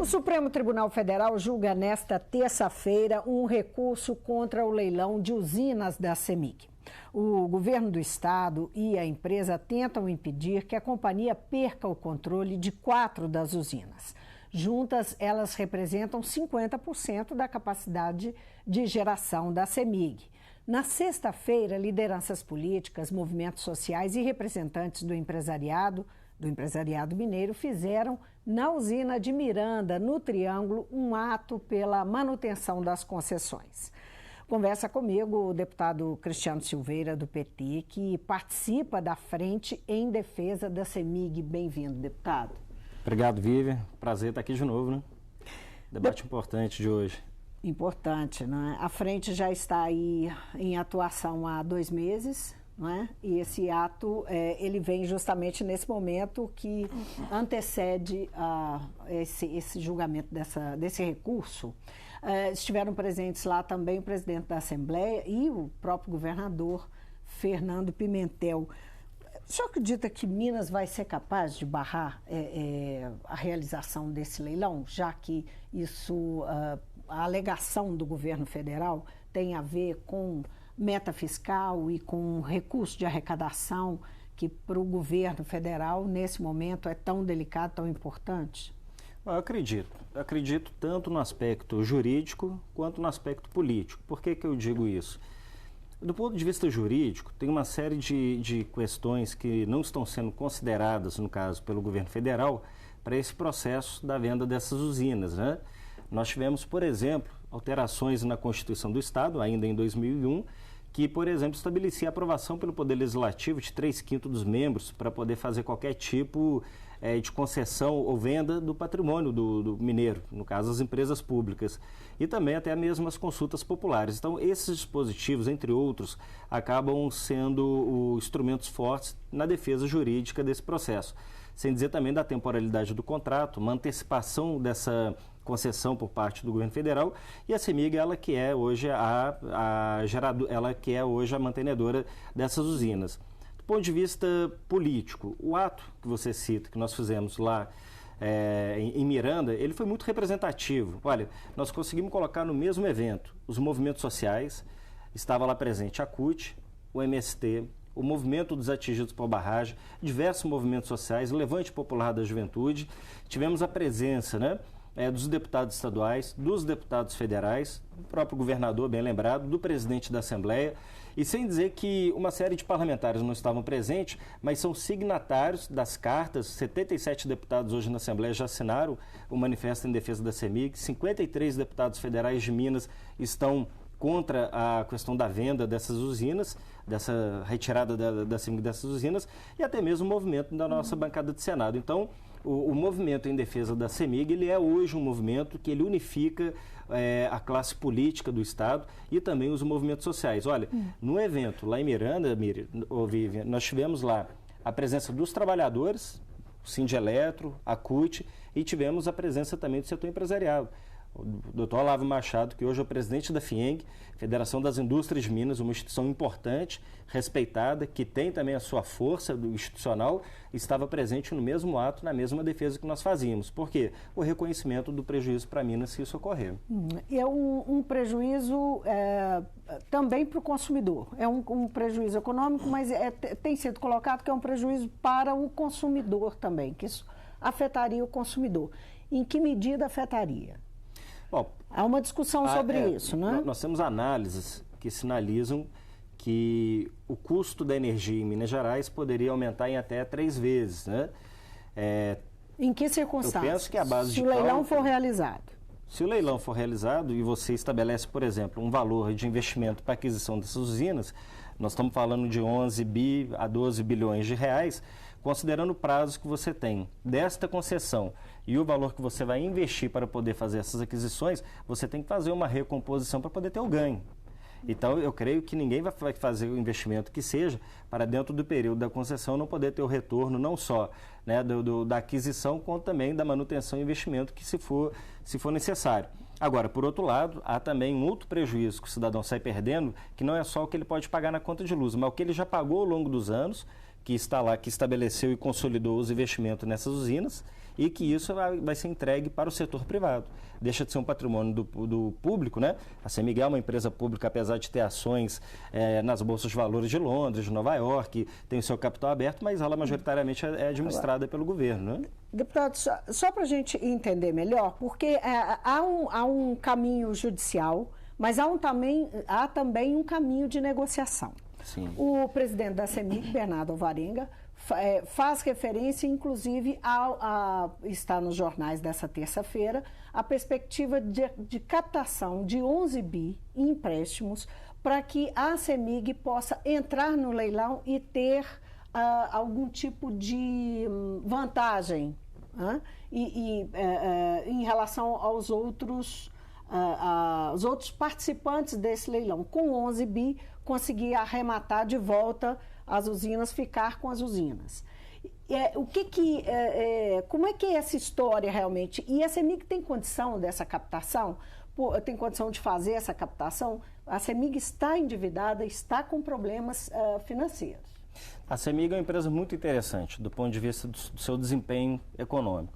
Supremo Tribunal Federal julga nesta terça-feira um recurso contra o leilão de usinas da CEMIG. O governo do estado e a empresa tentam impedir que a companhia perca o controle de 4 das usinas. Juntas, elas representam 50% da capacidade de geração da CEMIG. Na sexta-feira, lideranças políticas, movimentos sociais e representantes do empresariado mineiro fizeram na usina de Miranda, no Triângulo, um ato pela manutenção das concessões. Conversa comigo o deputado Cristiano Silveira, do PT, que participa da Frente em Defesa da CEMIG. Bem-vindo, deputado. Obrigado, Vivian. Prazer estar aqui de novo, né? Debate importante de hoje. Importante, né? A Frente já está aí em atuação há 2 meses, não é? E esse ato, ele vem justamente nesse momento que antecede esse julgamento desse recurso. Estiveram presentes lá também o presidente da Assembleia e o próprio governador Fernando Pimentel. O senhor acredita que Minas vai ser capaz de barrar a realização desse leilão, já que isso, a alegação do governo federal tem a ver com meta fiscal e com recurso de arrecadação que para o governo federal, nesse momento, é tão delicado, tão importante? Eu acredito tanto no aspecto jurídico quanto no aspecto político. Por que eu digo isso? Do ponto de vista jurídico, tem uma série de questões que não estão sendo consideradas, no caso, pelo governo federal, para esse processo da venda dessas usinas, né? Nós tivemos, por exemplo, alterações na Constituição do Estado, ainda em 2001, que, por exemplo, estabelecia a aprovação pelo Poder Legislativo de 3/5 dos membros para poder fazer qualquer tipo de concessão ou venda do patrimônio do mineiro, no caso, as empresas públicas, e também até mesmo as consultas populares. Então, esses dispositivos, entre outros, acabam sendo instrumentos fortes na defesa jurídica desse processo. Sem dizer também da temporalidade do contrato, uma antecipação dessa concessão por parte do governo federal, e a CEMIG, ela que é hoje ela que é hoje a mantenedora dessas usinas. Do ponto de vista político, o ato que você cita, que nós fizemos lá em Miranda, ele foi muito representativo. Olha, nós conseguimos colocar no mesmo evento os movimentos sociais, estava lá presente a CUT, o MST, o Movimento dos Atingidos por Barragem, diversos movimentos sociais, o Levante Popular da Juventude, tivemos a presença, né, dos deputados estaduais, dos deputados federais, do próprio governador, bem lembrado, do presidente da Assembleia, e sem dizer que uma série de parlamentares não estavam presentes, mas são signatários das cartas. 77 deputados hoje na Assembleia já assinaram o Manifesto em Defesa da CEMIG, 53 deputados federais de Minas estão contra a questão da venda dessas usinas, dessa retirada da CEMIG dessas usinas, e até mesmo o movimento da nossa bancada de Senado. Então, o movimento em defesa da CEMIG, ele é hoje um movimento que ele unifica a classe política do Estado e também os movimentos sociais. Olha, no evento lá em Miranda, Vivian, nós tivemos lá a presença dos trabalhadores, o Sindeletro, a CUT, e tivemos a presença também do setor empresarial. O Dr. Olavo Machado, que hoje é o presidente da FIENG, Federação das Indústrias de Minas, uma instituição importante, respeitada, que tem também a sua força institucional, estava presente no mesmo ato, na mesma defesa que nós fazíamos. Por quê? O reconhecimento do prejuízo para Minas se isso ocorrer. É um prejuízo também para o consumidor. É um prejuízo econômico, mas tem sido colocado que é um prejuízo para o consumidor também, que isso afetaria o consumidor. Em que medida afetaria? Bom, há uma discussão sobre isso, né? Nós temos análises que sinalizam que o custo da energia em Minas Gerais poderia aumentar em até 3 vezes, né? Em que circunstâncias? Eu penso que a base se o leilão for realizado. Se o leilão for realizado e você estabelece, por exemplo, um valor de investimento para aquisição dessas usinas, nós estamos falando de 11 a 12 bilhões de reais, considerando o prazo que você tem desta concessão e o valor que você vai investir para poder fazer essas aquisições, você tem que fazer uma recomposição para poder ter o ganho. Então, eu creio que ninguém vai fazer o investimento que seja para dentro do período da concessão não poder ter o retorno não só, né, da aquisição, quanto também da manutenção e investimento que se for necessário. Agora, por outro lado, há também um outro prejuízo que o cidadão sai perdendo, que não é só o que ele pode pagar na conta de luz, mas o que ele já pagou ao longo dos anos, que está lá, que estabeleceu e consolidou os investimentos nessas usinas, e que isso vai ser entregue para o setor privado. Deixa de ser um patrimônio do público, né? A CEMIG é uma empresa pública, apesar de ter ações nas bolsas de valores de Londres, de Nova York, tem o seu capital aberto, mas ela majoritariamente é administrada pelo governo, né? Deputado, só para a gente entender melhor, porque há um caminho judicial, mas há também um caminho de negociação. Sim. O presidente da CEMIG, Bernardo Alvarenga, faz referência, inclusive, está nos jornais dessa terça-feira, a perspectiva de captação de 11 bi em empréstimos para que a CEMIG possa entrar no leilão e ter algum tipo de vantagem em relação aos outros participantes desse leilão. Com 11 bi, conseguir arrematar de volta as usinas, ficar com as usinas. Como é que é essa história realmente? E a CEMIG tem condição dessa captação? Tem condição de fazer essa captação? A CEMIG está endividada, está com problemas financeiros. A CEMIG é uma empresa muito interessante do ponto de vista do seu desempenho econômico.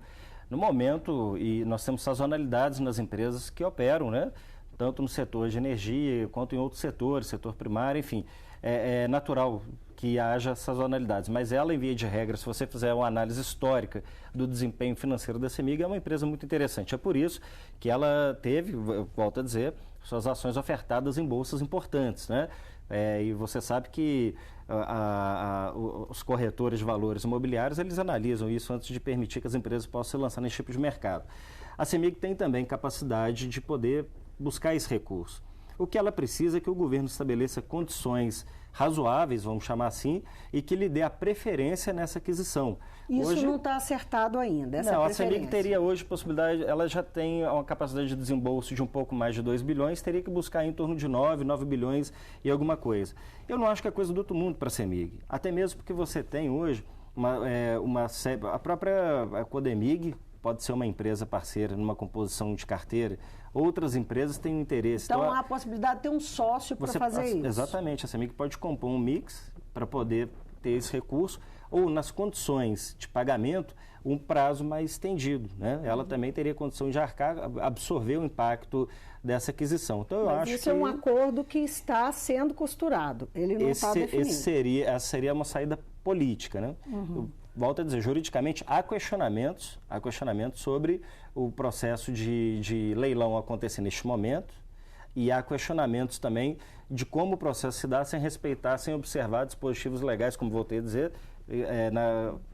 No momento, e nós temos sazonalidades nas empresas que operam, né? Tanto no setor de energia quanto em outros setores, setor primário, enfim, é natural que haja sazonalidades, mas ela, em via de regra, se você fizer uma análise histórica do desempenho financeiro da CEMIG, é uma empresa muito interessante. É por isso que ela teve, volto a dizer, suas ações ofertadas em bolsas importantes, né? E você sabe que os corretores de valores imobiliários, eles analisam isso antes de permitir que as empresas possam se lançar nesse tipo de mercado. A CEMIG tem também capacidade de poder buscar esse recurso. O que ela precisa é que o governo estabeleça condições razoáveis, vamos chamar assim, e que lhe dê a preferência nessa aquisição. Isso hoje não está acertado ainda, essa preferência. A CEMIG teria hoje possibilidade, ela já tem uma capacidade de desembolso de um pouco mais de 2 bilhões, teria que buscar em torno de 9 bilhões e alguma coisa. Eu não acho que é coisa do outro mundo para a CEMIG, até mesmo porque você tem hoje a própria Codemig, pode ser uma empresa parceira numa composição de carteira, outras empresas têm um interesse. Então há a possibilidade de ter um sócio para fazer isso. Exatamente, a CEMIG pode compor um mix para poder ter esse recurso, ou nas condições de pagamento, um prazo mais estendido, né? Ela também teria condição de absorver o impacto dessa aquisição. Então, eu acho isso é um acordo que está sendo costurado, ele não está definido. Essa seria uma saída política, né? Volto a dizer, juridicamente há questionamentos sobre o processo de leilão acontecer neste momento, e há questionamentos também de como o processo se dá sem respeitar, sem observar dispositivos legais, como voltei a dizer,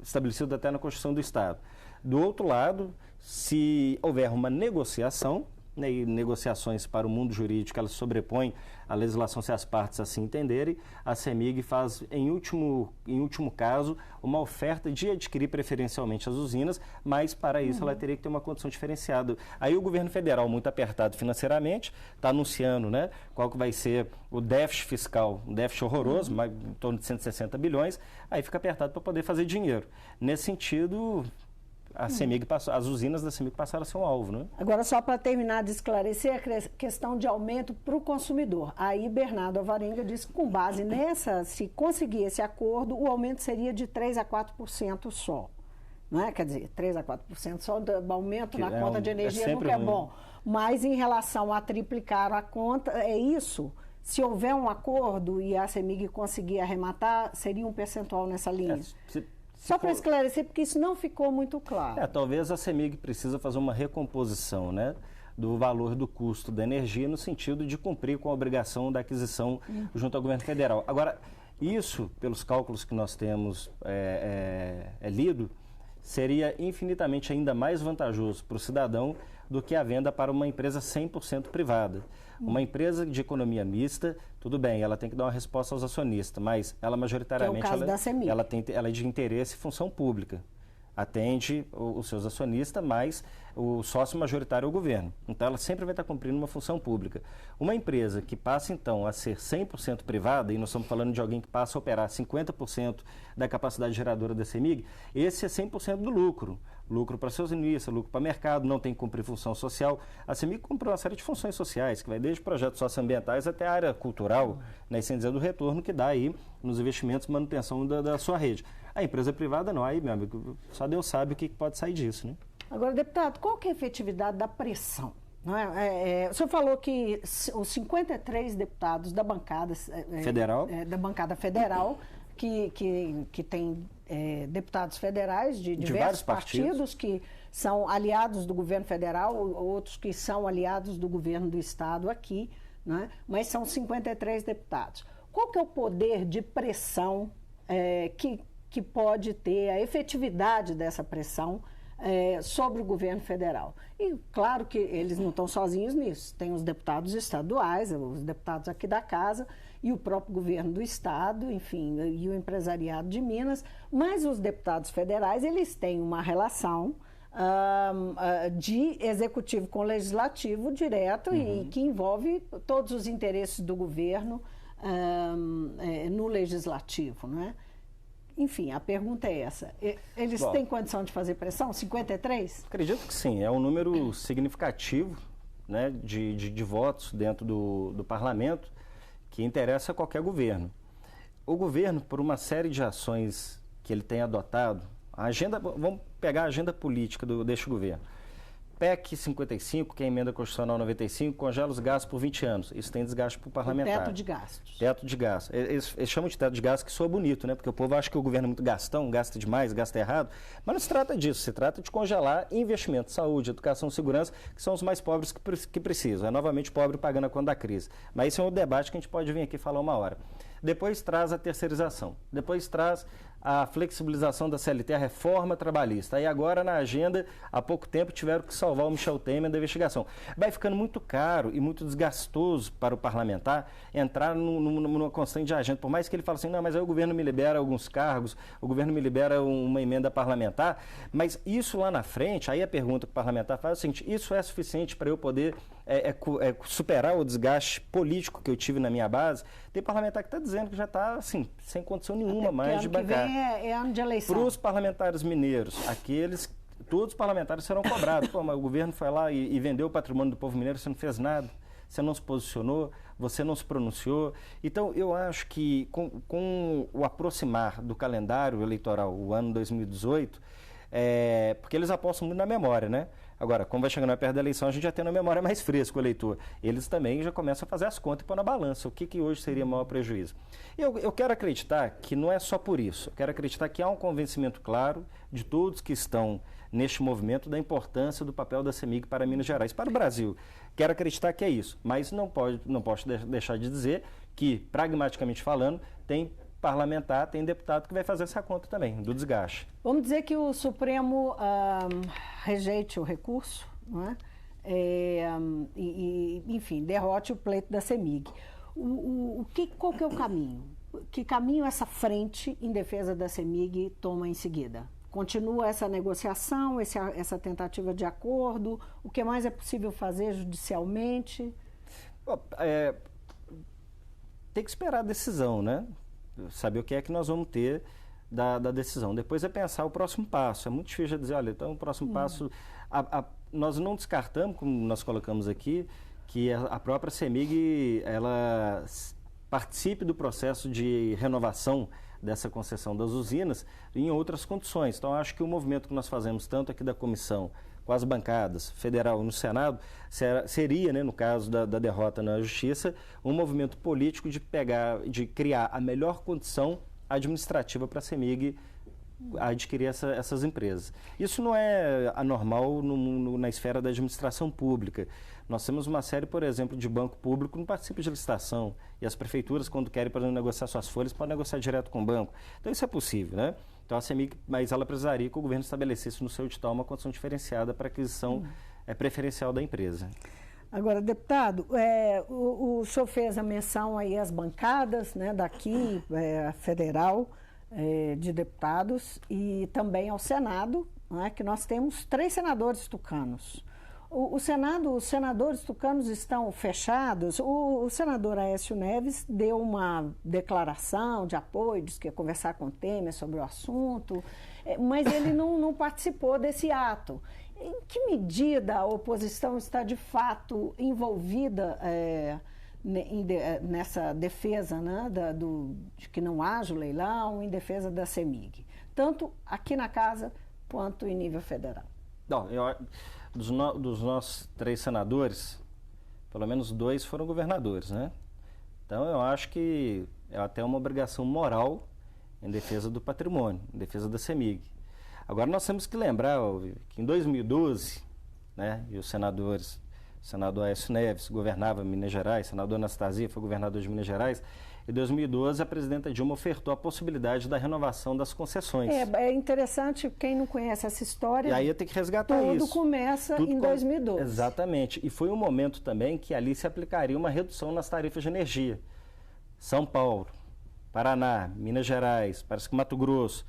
estabelecido até na Constituição do Estado. Do outro lado, se houver uma negociação, né, e negociações para o mundo jurídico, elas sobrepõem a legislação se as partes assim entenderem, a CEMIG faz, em último caso, uma oferta de adquirir preferencialmente as usinas, mas para isso ela teria que ter uma condição diferenciada. Aí o governo federal, muito apertado financeiramente, está anunciando, né, qual que vai ser o déficit fiscal, um déficit horroroso, em torno de 160 bilhões, aí fica apertado para poder fazer dinheiro. Nesse sentido, as usinas da CEMIG passaram a ser um alvo, né? Agora, só para terminar de esclarecer a questão de aumento para o consumidor. Aí, Bernardo Alvarenga disse que, com base nessa, se conseguir esse acordo, o aumento seria de 3% a 4% só. Não é? Quer dizer, 3% a 4% só do aumento na conta de energia nunca é bom. Mas, em relação a triplicar a conta, é isso? Se houver um acordo e a CEMIG conseguir arrematar, seria um percentual nessa linha? Só para esclarecer, porque isso não ficou muito claro. Talvez a CEMIG precisa fazer uma recomposição, né, do valor do custo da energia no sentido de cumprir com a obrigação da aquisição junto ao governo federal. Agora, isso, pelos cálculos que nós temos lido, seria infinitamente ainda mais vantajoso para o cidadão do que a venda para uma empresa 100% privada. Uma empresa de economia mista, tudo bem, ela tem que dar uma resposta aos acionistas, mas ela majoritariamente ela é de interesse e função pública. Atende os seus acionistas, mas o sócio majoritário é o governo. Então, ela sempre vai estar cumprindo uma função pública. Uma empresa que passa, então, a ser 100% privada, e nós estamos falando de alguém que passa a operar 50% da capacidade geradora da CEMIG, esse é 100% do lucro. Lucro para seus acionistas, lucro para o mercado, não tem que cumprir função social. A CEMIG cumpre uma série de funções sociais, que vai desde projetos socioambientais até a área cultural, né, sem dizer do retorno que dá aí nos investimentos e manutenção da sua rede. A empresa privada não, aí, meu amigo, só Deus sabe o que pode sair disso, né? Agora, deputado, qual que é a efetividade da pressão? Não é? O senhor falou que os 53 deputados da bancada federal, que tem deputados federais de diversos partidos que são aliados do governo federal, outros que são aliados do governo do estado aqui, né? Mas são 53 deputados. Qual que é o poder de pressão que pode ter, a efetividade dessa pressão sobre o governo federal? E claro que eles não estão sozinhos nisso, tem os deputados estaduais, os deputados aqui da casa e o próprio governo do estado, enfim, e o empresariado de Minas, mas os deputados federais, eles têm uma relação de executivo com legislativo direto e que envolve todos os interesses do governo no legislativo, não é? Enfim, a pergunta é essa. Eles têm condição de fazer pressão? 53? Acredito que sim. É um número significativo, né, de votos dentro do parlamento que interessa a qualquer governo. O governo, por uma série de ações que ele tem adotado, vamos pegar a agenda política deste governo. PEC 55, que é a emenda constitucional 95, congela os gastos por 20 anos. Isso tem desgaste para o parlamentar. Teto de gastos. Teto de gastos. Eles chamam de teto de gastos, que soa bonito, né? Porque o povo acha que o governo é muito gastão, gasta demais, gasta errado. Mas não se trata disso. Se trata de congelar investimentos, saúde, educação, segurança, que são os mais pobres que precisam. É novamente pobre pagando a conta da crise. Mas esse é um debate que a gente pode vir aqui falar uma hora. Depois traz a terceirização. Depois traz a flexibilização da CLT, a reforma trabalhista. Aí agora na agenda, há pouco tempo, tiveram que salvar o Michel Temer da investigação. Vai ficando muito caro e muito desgastoso para o parlamentar entrar numa constante agenda. Por mais que ele fale assim, não, mas aí o governo me libera alguns cargos, o governo me libera uma emenda parlamentar, mas isso lá na frente, aí a pergunta que o parlamentar faz é o seguinte, isso é suficiente para eu poder superar o desgaste político que eu tive na minha base? Tem parlamentar que está dizendo que já está, assim, sem condição nenhuma mais de bancar. É ano de eleição. Para os parlamentares mineiros, todos os parlamentares serão cobrados. Pô, mas o governo foi lá e vendeu o patrimônio do povo mineiro, você não fez nada, você não se posicionou, você não se pronunciou. Então, eu acho que com o aproximar do calendário eleitoral, o ano 2018, porque eles apostam muito na memória, né? Agora, como vai chegando perto da eleição, a gente já tem na memória mais fresca o eleitor. Eles também já começam a fazer as contas e pôr na balança. O que hoje seria o maior prejuízo? Eu quero acreditar que não é só por isso. Eu quero acreditar que há um convencimento claro de todos que estão neste movimento da importância do papel da CEMIG para Minas Gerais, para o Brasil. Quero acreditar que é isso. Mas não posso deixar de dizer que, pragmaticamente falando, tem parlamentar, tem deputado que vai fazer essa conta também, do desgaste. Vamos dizer que o Supremo rejeite o recurso, não é? Enfim, derrote o pleito da CEMIG. Qual que é o caminho? Que caminho essa frente em defesa da CEMIG toma em seguida? Continua essa negociação, essa tentativa de acordo? O que mais é possível fazer judicialmente? Tem que esperar a decisão, né? Saber o que é que nós vamos ter da decisão. Depois é pensar o próximo passo. É muito difícil dizer, olha, então o próximo passo... nós não descartamos, como nós colocamos aqui, que a própria CEMIG ela participe do processo de renovação dessa concessão das usinas em outras condições. Então, acho que o movimento que nós fazemos, tanto aqui da comissão, com as bancadas, federal e no Senado, seria, né, no caso da derrota na Justiça, um movimento político de criar a melhor condição administrativa para a CEMIG adquirir essas empresas. Isso não é anormal na esfera da administração pública. Nós temos uma série, por exemplo, de banco público que não participa de licitação e as prefeituras, quando querem, por exemplo, negociar suas folhas, podem negociar direto com o banco. Então, isso é possível, né? Então, a CEMIG, mas ela precisaria que o governo estabelecesse no seu edital uma condição diferenciada para aquisição preferencial da empresa. Agora, deputado, o senhor fez a menção aí às bancadas, né, daqui, federal, de deputados, e também ao Senado, né, que nós temos 3 senadores tucanos. O Senado, os senadores tucanos estão fechados. O senador Aécio Neves deu uma declaração de apoio, disse que ia conversar com o Temer sobre o assunto, mas ele não participou desse ato. Em que medida a oposição está, de fato, envolvida nessa defesa, né, de que não haja o leilão, em defesa da CEMIG? tanto aqui na casa quanto em nível federal? Não, dos nossos 3 senadores, pelo menos 2 foram governadores, né? Então eu acho que é até uma obrigação moral em defesa do patrimônio, em defesa da CEMIG. Agora nós temos que lembrar que em 2012, né, e os senadores, o senador Aécio Neves governava Minas Gerais, o senador Anastasia foi governador de Minas Gerais. Em 2012, a presidenta Dilma ofertou a possibilidade da renovação das concessões. É interessante, quem não conhece essa história... E aí eu tenho que resgatar isso. Tudo começa em 2012. Exatamente. E foi um momento também que ali se aplicaria uma redução nas tarifas de energia. São Paulo, Paraná, Minas Gerais, parece que Mato Grosso,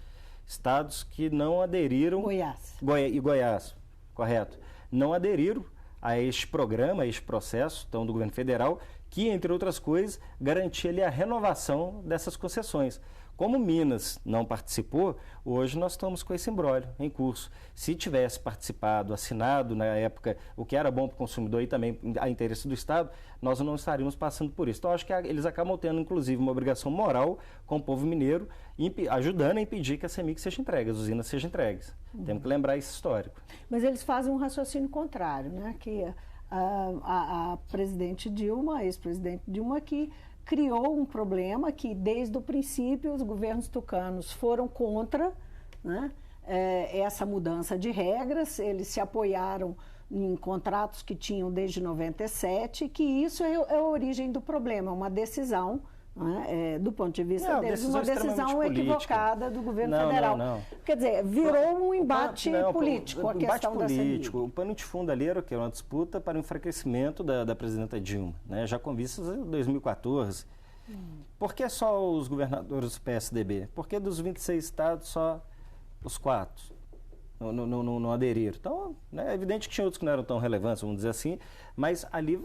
estados que não aderiram... Goiás, correto. Não aderiram a este programa, a este processo, então, do governo federal, que, entre outras coisas, garantia ali a renovação dessas concessões. Como Minas não participou, hoje nós estamos com esse imbróglio em curso. Se tivesse participado, assinado na época, o que era bom para o consumidor e também a interesse do Estado, nós não estaríamos passando por isso. Então, acho que eles acabam tendo, inclusive, uma obrigação moral com o povo mineiro, ajudando a impedir que a CEMIG seja entregue, as usinas sejam entregues. Temos que lembrar esse histórico. Mas eles fazem um raciocínio contrário, né? Que a presidente Dilma, a ex-presidente Dilma, que criou um problema que, desde o princípio, os governos tucanos foram contra, né, essa mudança de regras. Eles se apoiaram em contratos que tinham desde 97, que isso é a origem do problema, uma decisão, né, do ponto de vista deles, uma decisão equivocada do governo federal. Não. Quer dizer, virou um embate político, a questão da CEMIG. O pano de fundo ali era o quê? Uma disputa para o enfraquecimento da presidenta Dilma, né? Já com vistas em 2014. Por que só os governadores do PSDB? Por que dos 26 estados só os 4 não aderiram? Então, né, é evidente que tinha outros que não eram tão relevantes, vamos dizer assim, mas ali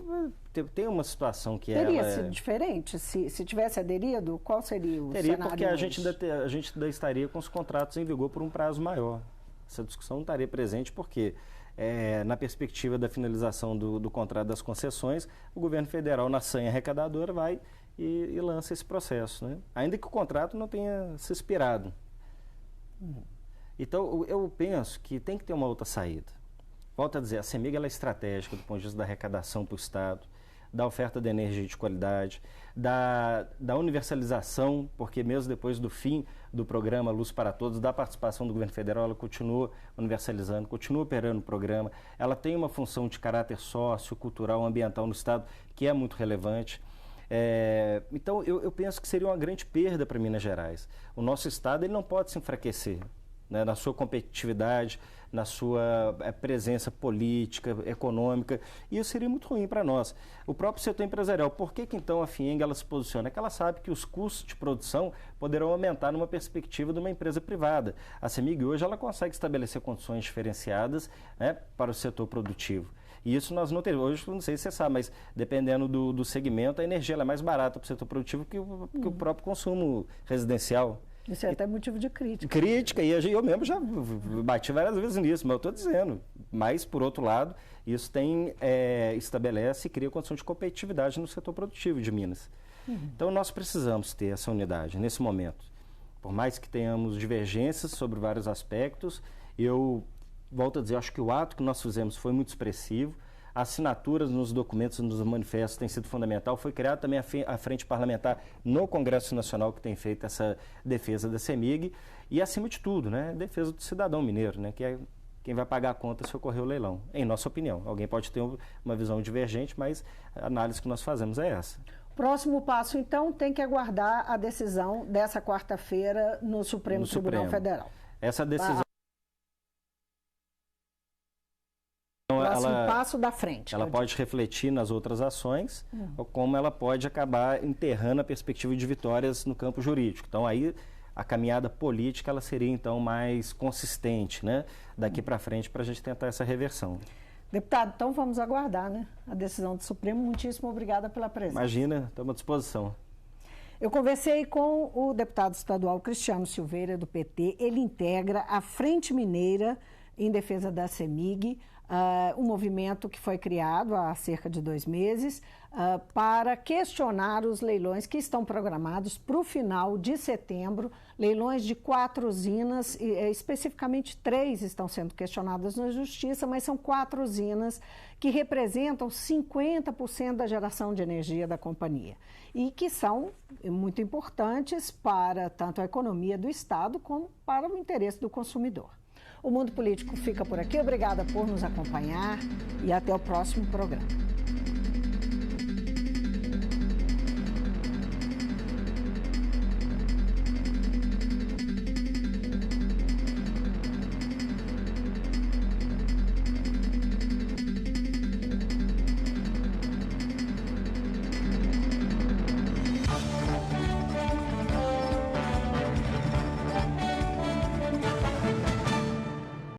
tem uma situação que teria sido diferente? Se tivesse aderido, qual seria o cenário? Teria, porque a gente ainda estaria com os contratos em vigor por um prazo maior. Essa discussão não estaria presente porque, na perspectiva da finalização do contrato das concessões, o governo federal, na sanha arrecadadora, vai e lança esse processo, né? Ainda que o contrato não tenha se expirado. Então, eu penso que tem que ter uma outra saída. Volto a dizer, a CEMIG ela é estratégica do ponto de vista da arrecadação para o Estado, da oferta de energia de qualidade, da universalização, porque mesmo depois do fim do programa Luz para Todos, da participação do governo federal, ela continua universalizando, continua operando o programa. Ela tem uma função de caráter sociocultural, ambiental no Estado, que é muito relevante. Então, eu penso que seria uma grande perda para Minas Gerais. O nosso Estado ele não pode se enfraquecer, né, na sua competitividade, na sua presença política, econômica, e isso seria muito ruim para nós. O próprio setor empresarial, por que então a FIENG ela se posiciona? É que ela sabe que os custos de produção poderão aumentar numa perspectiva de uma empresa privada. A CEMIG hoje ela consegue estabelecer condições diferenciadas, né, para o setor produtivo. E isso nós não temos. Hoje, não sei se você sabe, mas dependendo do segmento, a energia ela é mais barata para o setor produtivo que o próprio consumo residencial. Isso é até motivo de crítica. Crítica, e eu mesmo já bati várias vezes nisso, mas eu estou dizendo. Mas, por outro lado, isso estabelece e cria condição de competitividade no setor produtivo de Minas. Então, nós precisamos ter essa unidade nesse momento. Por mais que tenhamos divergências sobre vários aspectos, eu volto a dizer, acho que o ato que nós fizemos foi muito expressivo. Assinaturas nos documentos, nos manifestos tem sido fundamental. Foi criada também a frente parlamentar no Congresso Nacional que tem feito essa defesa da CEMIG e, acima de tudo, né, defesa do cidadão mineiro, né, que é quem vai pagar a conta se ocorrer o leilão, em nossa opinião. Alguém pode ter uma visão divergente, mas a análise que nós fazemos é essa. Próximo passo, então, tem que aguardar a decisão dessa quarta-feira no Supremo Tribunal Federal. Essa decisão... Passo da frente. Ela pode refletir nas outras ações, ou como ela pode acabar enterrando a perspectiva de vitórias no campo jurídico. Então, aí, a caminhada política ela seria, então, mais consistente, né, daqui para frente, para a gente tentar essa reversão. Deputado, então vamos aguardar, né, a decisão do Supremo. Muitíssimo obrigada pela presença. Imagina, estamos à disposição. Eu conversei com o deputado estadual Cristiano Silveira, do PT. Ele integra a Frente Mineira em defesa da CEMIG. um movimento que foi criado há cerca de 2 meses para questionar os leilões que estão programados para o final de setembro, leilões de 4 usinas, especificamente 3 estão sendo questionadas na Justiça, mas são 4 usinas que representam 50% da geração de energia da companhia e que são muito importantes para tanto a economia do Estado como para o interesse do consumidor. O Mundo Político fica por aqui. Obrigada por nos acompanhar e até o próximo programa.